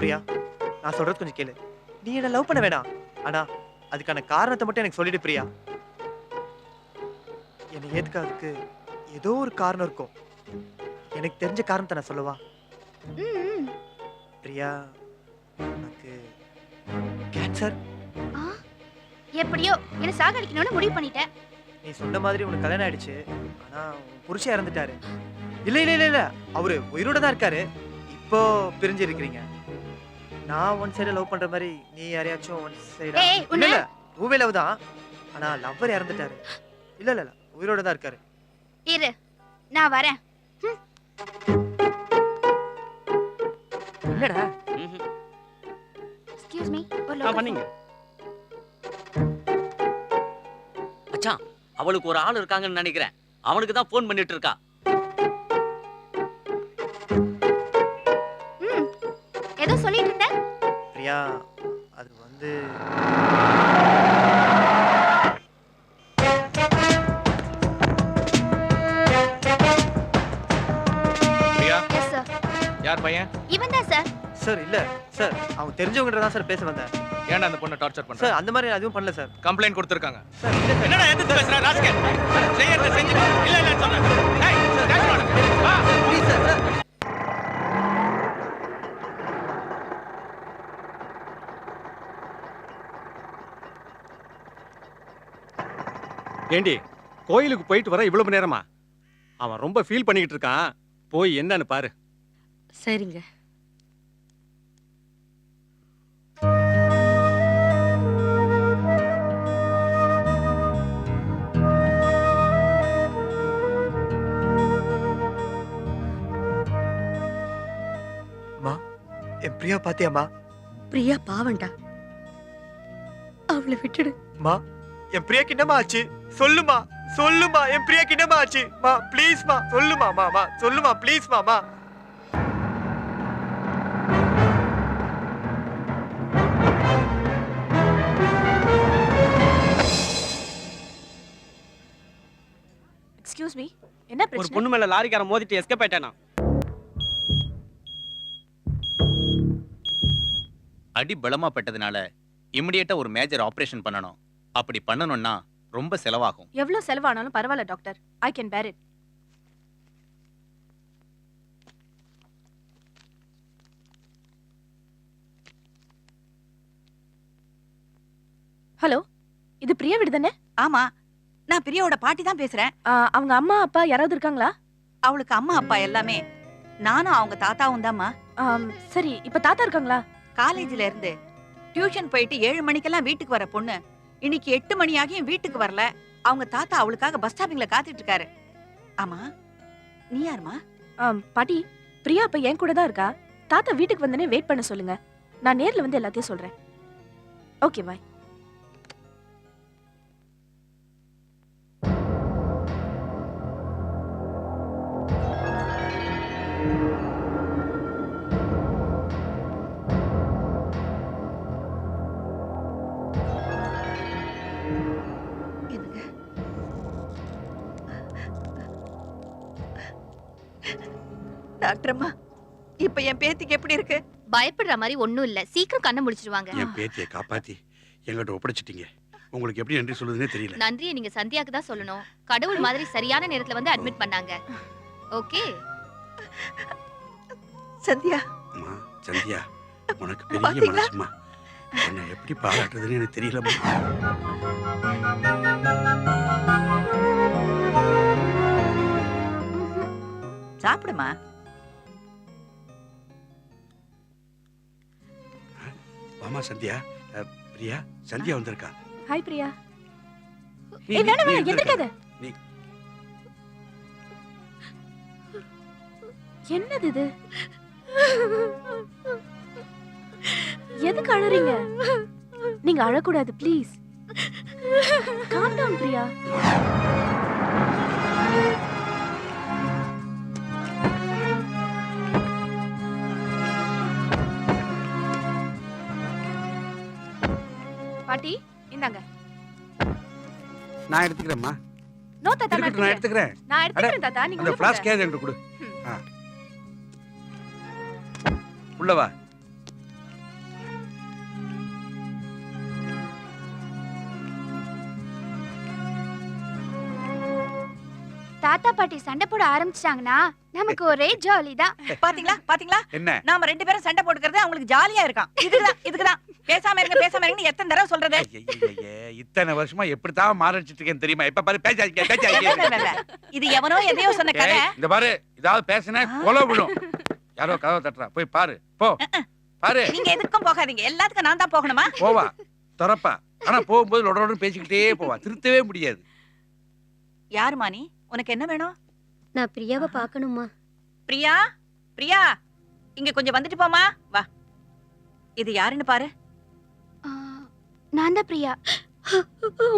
பிரியா, நான் சொல்றது கொஞ்சம் கேளு. நீ என்ன லவ் பண்ண வேணாம். ஆனா அதுக்கான காரணத்தை மட்டும் எனக்கு சொல்லிடு பிரியா. என்னை ஏத்துக்கிறதுக்கு ஏதோ ஒரு காரணம் இருக்கும். எனக்கு தெரிஞ்ச காரணத்தை நான் சொல்லவா? பிரியா, உனக்கு கேன்சர். எப்படியோ என்ன சாகடிக்கணும்னு முடிவு பண்ணிட்டேன். நீ சொன்ன மாதிரி உனக்கு கல்யாணம் ஆயிடுச்சு. ஆனா உன் புருஷன் இறந்துட்டாரு. இல்ல இல்ல இல்ல இல்ல, அவரு உயிரோட தான் இருக்காரு. இப்போ பிரிஞ்சு இருக்கிறீங்க. நான் ஒன் சைடு லவ் பண்ற மாதிரி நீ யாரையாச்சும் ஒன் சைடா? இல்ல இல்ல, ஊவே லவ் தான். ஆனா லவ்வர் இறந்துட்டாரு. இல்ல இல்ல இல்ல, உயிரோட தான் இருக்காரு. இரு, நான் வரேன். என்னடா? எக்ஸ்கியூஸ் மீ, ஒரு நான் பண்ணீங்க. மச்சான், அவளுக்கு ஒரு ஆள் இருக்காங்கன்னு நினைக்கிறேன். அவனுக்கு தான் ஃபோன் பண்ணிட்டு இருக்கா. ஏதோ சொல்லிட்டு இருந்த? பிரியா, அது வந்து பிரியா, எஸ் சார். யார் பையன்? இவன் தான் சார். சார் இல்ல சார், அவங்க தெரிஞ்சவங்கன்ற தான் சார் பேச வந்தேன். ஏன்டா அந்த பொண்ணை டார்ச்சர் பண்ற? சார் அந்த மாதிரி நான் எதுவும் பண்ணல சார். கம்ப்ளைண்ட் கொடுத்திருக்காங்க. சார் இல்ல சார். என்னடா எதுக்கு பேசுற ராஸ்கல்? செய்யறத செஞ்சு இல்ல இல்ல சொன்ன. டேய், ஸ்டேஷன் வாங்க. வா. Please sir. சார் ஏண்டி, கோயிலுக்கு போயிட்டு வர இவ்வளவு நேரமா? அவன் ரொம்ப ஃபீல் பண்ணிக்கிட்டு இருக்கான். போய் என்னன்னு பாரு. சரிங்க. அம்மா, என் பிரியா பாத்தியாம்மா? பிரியா பாவண்டா, அவளை விட்டுடு. அம்மா, என் பிரியாக்கு என்னமா ஆச்சு? சொல்லுமா சொல்லுமா, என் பிரியாக்கு என்னமா ஆச்சு? மா ப்ளீஸ் மா, சொல்லுமா மாமா, சொல்லுமா ப்ளீஸ் மாமா. எக்ஸ்கியூஸ் மீ, என்ன ஒரு பிரச்சனை? பொண்ணு மேல லாரிக்காரன் மோதிட்டு எஸ்கேப் ஆயிட்டானா? அடி பலமா பட்டதுனால இமிடியேட்டா ஒரு மேஜர் ஆபரேஷன் பண்ணணும். அப்படி பண்ணணும்னா ரொம்ப செலவாகும். எவ்வளவு செலவானாலும் பரவாயில்ல டாக்டர். ஐ கேன் பேர் இட். ஹலோ, இது பிரியா வீடு தானே? ஆமா, நான் பிரியாவோட பாட்டி தான் பேசுறேன். அவங்க அம்மா அப்பா யாராவது இருக்காங்களா? அவளுக்கு அம்மா அப்பா எல்லாமே நானும் அவங்க தாத்தாவும் தாம்மா. சரி, இப்ப தாத்தா இருக்காங்களா? காலேஜ்ல இருந்து டியூஷன் போயிட்டு 7 மணிக்கெல்லாம் வீட்டுக்கு வர பொண்ணு இன்னைக்கு 8 மணி ஆகியும் வீட்டுக்கு வரல. அவங்க தாத்தா அவளுக்காக பஸ் ஸ்டாப்பிங்ல காத்துட்டு இருக்காரு. ஆமா, நீ யாருமா? பாட்டி, பிரியா அப்ப என் கூட தான் இருக்கா. தாத்தா வீட்டுக்கு வந்தனே வெயிட் பண்ண சொல்லுங்க. நான் நேர்ல வந்து எல்லாத்தையும் சொல்றேன். ஓகே, பாய். டாக்டர் அம்மா, இப்ப என் பேத்திக்கு எப்படி இருக்கு? பயப்படுற மாதிரி ஒண்ணும் இல்ல. சீக்கிரம் கண்ணை முடிச்சிடுவாங்க. என் பேத்தியை காப்பாத்தி எங்கிட்ட ஒப்படைச்சிட்டீங்க. உங்களுக்கு எப்படி நன்றி சொல்றதுன்னே தெரியல. நன்றியை நீங்க சந்தியாக்கு தான் சொல்லணும். கடவுள் மாதிரி சரியான நேரத்துல வந்து அட்மிட் பண்ணாங்க. ஓகே சந்தியா. அம்மா சந்தியா, உனக்கு பெரிய மனசுமா. என்ன எப்படி பாராட்டுறதுன்னு எனக்கு தெரியலம்மா. சாப்பிடுமா. வாமா சந்தியா. பிரியா, சந்தியா வந்திருக்கா. ஹாய் பிரியா. ஏய் வேணாம் வேணாம், எந்திரக்காத. என்னது இது? எதுக்கு அழறீங்க? நீங்க அழக்கூடாது ப்ளீஸ். Calm down Priya. பாட்டி இந்தாங்க. நான் எடுத்துக்கிறேன்மா. நோ தாத்தா, நான் எடுத்துக்கிறேன். நான் எடுத்துக்கிறேன் தாத்தா. நீங்க அந்த ஃப்ளாஸ்க் ஏது என்று கொடு. உள்ள வா. தாத்தா பாட்டி சண்டை போட ஆரம்பிச்சிட்டாங்கன்னா நமக்கு ஒரே ஜாலி தான். பாத்தீங்களா பாத்தீங்களா என்ன நாம 2 பேரும் சண்டை போட்டுக்கிறது அவங்களுக்கு ஜாலியா இருக்கான். இதுக்குதான் பேசாம இருங்கன்னு எத்தனை தடவை சொல்றது. ஐயையே, இத்தனை வருஷமா எப்படித்தான் மாறிச்சிட்டு இருக்கேன்னு தெரியுமா? இப்ப பாரு பேசாதீங்க. இது எவனோ எதையோ சொன்ன கதை. இந்த பாரு, ஏதாவது பேசினா கொலை விடும். யாரோ கதவை தட்டுறா, போய் பாரு. போ பாரு. நீங்க எதுக்கும் போகாதீங்க, எல்லாத்துக்கும் நான் தான் போகணுமா? போவா திறப்பா. ஆனா போகும்போது லொடலொடன்னு பேசிக்கிட்டே போவா, திருத்தவே முடியாது. யாருமா நீ? உனக்கு என்ன வேணும்? நான் பிரியாவை பார்க்கணுமா? பிரியா, பிரியா, இங்க கொஞ்சம் வந்துட்டு போமா. வா, இது யாருன்னு பாரு. நான் தான் பிரியா.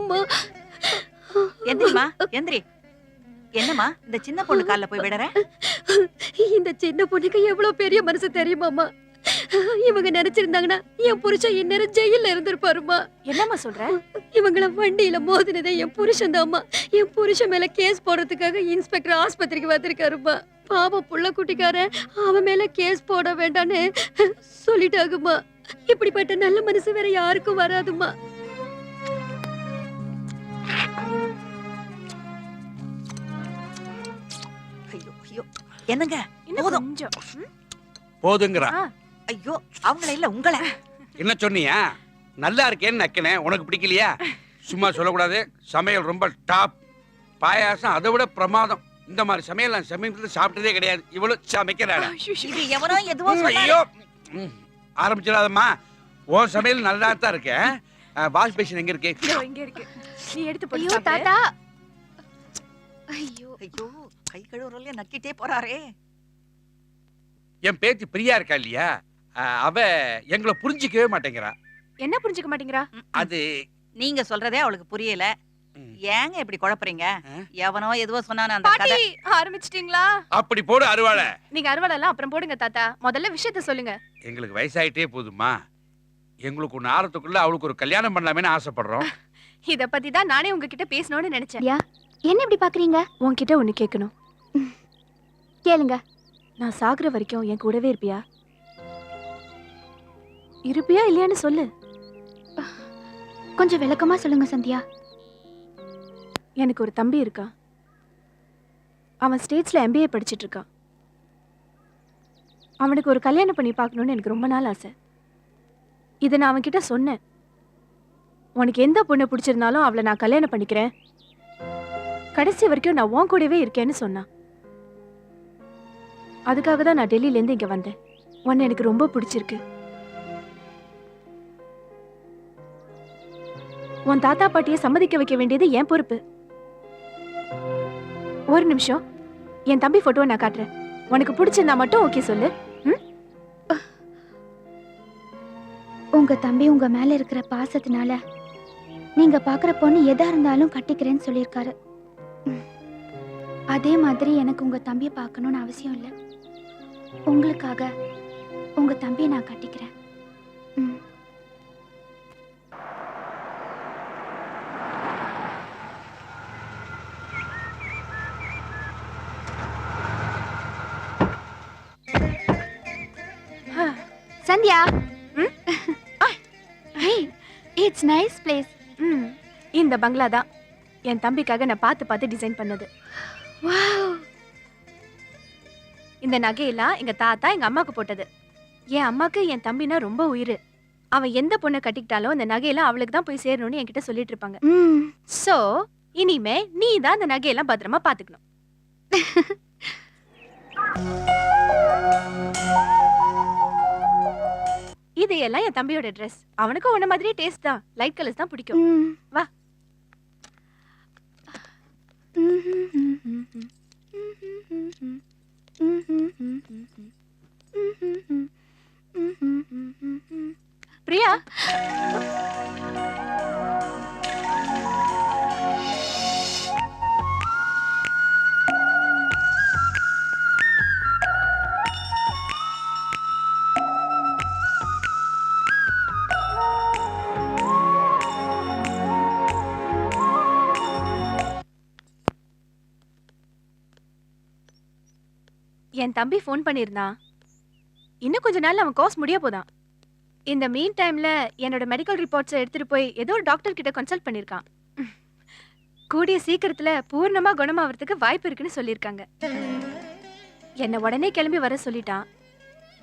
அம்மா, எந்திரிமா, எந்திரி. என்னம்மா இந்த சின்ன பொண்ணு கால்ல போய் விடுற? இந்த சின்ன பொண்ணுக்கு எவ்வளவு பெரிய மனசு தெரியுமாம்மா? இவங்க நினைச்சிருந்தாங்கன்னா என் புருஷன் இந்நேரம் ஜெயில இருந்திருப்பாருமா. என்னம்மா சொல்ற? இவங்கள வண்டியில மோதினதே என் புருஷன் தான்மா. என் புருஷன் மேல கேஸ் போடுறதுக்காக இன்ஸ்பெக்டர் ஆஸ்பத்திரிக்கு வந்திருக்காருமா. பாவம் புள்ள குட்டிக்காரன் அவன் மேல கேஸ் போட வேண்டான்னு சொல்லிட்டாகுமா. இப்படிப்பட்ட நல்ல மனசு வேற யாருக்கும் வராதுமா. ஐயோ ஐயோ, என்னங்க இன்னும் போதும். கொஞ்சம். போதுங்கிறா. ஐயோ, அவங்கள இல்ல உங்களை. என்ன சொன்னியா? நல்லா இருக்கேன்னு நக்கினேன், உனக்கு பிடிக்கலையா? சும்மா சொல்லக்கூடாது. சமையல் ரொம்ப டாப். பாயாசம் அதை விட பிரமாதம். இந்த மாதிரி சமையல் நான் சமையல் சாப்பிட்டதே கிடையாது. இவ்வளவு சமைக்கிறாடா. இது எவனோ எதுவோ சொன்னாரு. ஐயோ, ஆரம்பிச்சிடாதம்மா. உன் சமையல் நல்லா தான் இருக்க. வாஷ் பேஷன் எங்க இருக்கு? இதோ இங்க இருக்கு, நீ எடுத்து போய் ஐயோ சாப்பிடு. தாத்தா. ஐயோ ஐயோ, கை கழுவுறதுல நக்கிட்டே போறாரே. என் பேத்தி பிரியா இருக்கா இல்லையா, அவ எங்களை புரிஞ்சிக்கவே மாட்டேங்கிறா. என்ன புரிஞ்சுக்க மாட்டேங்கிறா? அது நீங்க சொல்றதே அவளுக்கு புரியல. ம். ஏங்க இப்படி குழப்பறீங்க? ஆ? எவனோ எதுவோ சொன்னானே அந்த கதை. பாட்டி, ஆரம்பிச்சிட்டீங்களா? அப்படி போடு அருவாளை. நீங்க அறுவலை எல்லாம் அப்புறம் போடுங்க தாத்தா, முதல்ல விஷயத்த சொல்லுங்க. எங்களுக்கு வயசாயிட்டே போதுமா, எங்களுக்கு ஒன்று ஆறதுக்குள்ள அவளுக்கு ஒரு கல்யாணம் பண்ணலாமேன்னு ஆசைப்படுறோம். இத பத்தி தான் நானே உங்ககிட்ட பேசணும்னு நினைச்சேன். என்ன இப்படி பாக்குறீங்க? உன்கிட்ட ஒண்ணு கேட்கணும். கேளுங்க. நான் சாகுற வரைக்கும் என் கூடவே இருப்பியா? இருப்பியா இல்லையான்னு சொல்லு. கொஞ்சம் விளக்கமா சொல்லுங்க சந்தியா. எனக்கு ஒரு தம்பி இருக்கான். அவன் ஸ்டேட்ஸ்ல MBA படிச்சிட்டு இருக்கான். அவனுக்கு ஒரு கல்யாணம் பண்ணி பார்க்கணும்னு எனக்கு ரொம்ப நாள் ஆசை. இதை நான் அவன்கிட்ட சொன்னேன். உனக்கு எந்த பொண்ணை பிடிச்சிருந்தாலும் அவளை நான் கல்யாணம் பண்ணிக்கிறேன், கடைசி வரைக்கும் நான் உன் கூடவே இருக்கேன்னு சொன்னான். அதுக்காக தான் நான் டெல்லியிலேருந்து இங்க வந்தேன். உன்னை எனக்கு ரொம்ப பிடிச்சிருக்கு. உன் தாத்தா பாட்டியை சம்மதிக்க வைக்க வேண்டியது என் பொறுப்பு. ஒரு நிமிஷம், என் தம்பி போட்டோவை நான் காட்டுறேன். உனக்கு பிடிச்சிருந்தா மட்டும் ஓகே சொல்லு. உங்க தம்பி உங்க மேல இருக்கிற பாசத்தினால நீங்க பாக்குற பொண்ணு எதா இருந்தாலும் கட்டிக்கிறேன்னு சொல்லியிருக்காரு. அதே மாதிரி எனக்கு உங்க தம்பியை பார்க்கணும்னு அவசியம் இல்லை. உங்களுக்காக உங்க தம்பியை நான் கட்டிக்கிறேன். Sandhya, it's nice place. இந்த பங்களா தான் என் தம்பிக்காக நான் பார்த்து டிசைன் பண்ணது. இந்த நகையெல்லாம் எங்க தாத்தா எங்க அம்மாக்கு போட்டது. என் அம்மாக்கு என் தம்பினா ரொம்ப உயிர். அவன் எந்த பொண்ணை கட்டிக்கிட்டாலும் அந்த நகையெல்லாம் அவளுக்கு தான் போய் சேரணும்னு என்கிட்ட சொல்லிட்டு இருப்பாங்க. சோ இனிமே நீ தான் அந்த நகையெல்லாம் பத்திரமா பாத்துக்கணும். இதையெல்லாம் என் தம்பியோட ட்ரெஸ். அவனுக்கு உன்ன மாதிரியே டேஸ்ட் தான், லைட் கலர்ஸ் தான் பிடிக்கும். வா. பிரியா, என் தம்பி ஃபோன் பண்ணியிருந்தான். இன்னும் கொஞ்ச நாள்ல அவன் கோர்ஸ் முடிய போதான். இந்த மீன் டைம்ல என்னோட மெடிக்கல் ரிப்போர்ட்ஸை எடுத்துட்டு போய் ஏதோ ஒரு டாக்டர் கிட்ட கன்சல்ட் பண்ணிருக்கான். கூடிய சீக்கிரத்துல பூர்ணமா குணமாவறதுக்கு வாய்ப்பு இருக்குன்னு சொல்லியிருக்காங்க. என்ன உடனே கிளம்பி வர சொல்லிட்டான்.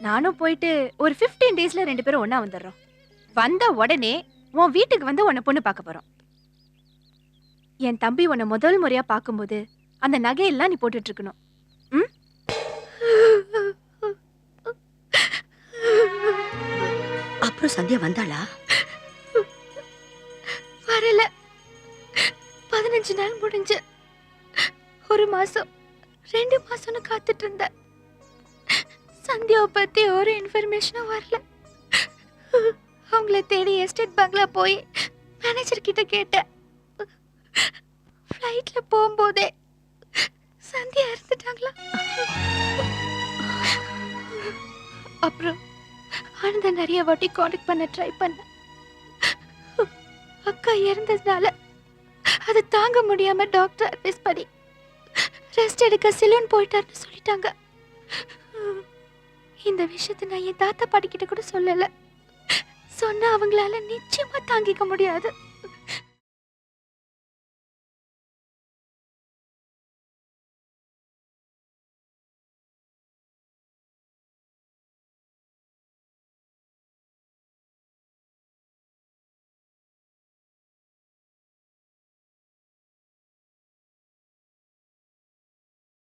நானும் போயிட்டு ஒரு 15 டேஸ்ல 2 பேரும் ஒண்ணா வந்துடுறோம். வந்த உடனே உன் வீட்டுக்கு வந்து உன்னை பொண்ணு பார்க்க போறோம். என் தம்பி உன்னை முதல் முறையா பார்க்கும்போது அந்த நகையெல்லாம் நீ போட்டுட்டு இருக்கணும். ம்? அப்புறம் சந்தியா வந்தாளா? வரல. 15 நாள் முடிஞ்சு 1 மாசம் 2 மாசம்னு காத்துட்டு இருந்தேன். சந்தியாவை பத்தி ஒரு இன்ஃபர்மேஷனும் வரல. அவங்கள தேடி எஸ்டேட் பங்களா போய் மேனேஜர் கிட்ட கேட்டேன். ஃப்ளைட்ல போகும்போதே சந்தியா இறந்துட்டாங்களா? அப்புறம் ஆனந்த நிறைய வாட்டி காண்டாக்ட் பண்ண ட்ரை பண்ணேன். அக்கா இறந்ததுனால அதை தாங்க முடியாம டாக்டர் அட்வைஸ் பண்ணி ரெஸ்ட் எடுக்க சிலோன் போயிட்டாருன்னு சொல்லிட்டாங்க. இந்த விஷயத்தை நான் என் தாத்தா பாட்டி கிட்ட கூட சொல்லல. சொன்னா அவங்களால நிச்சயமா தாங்கிக்க முடியாது.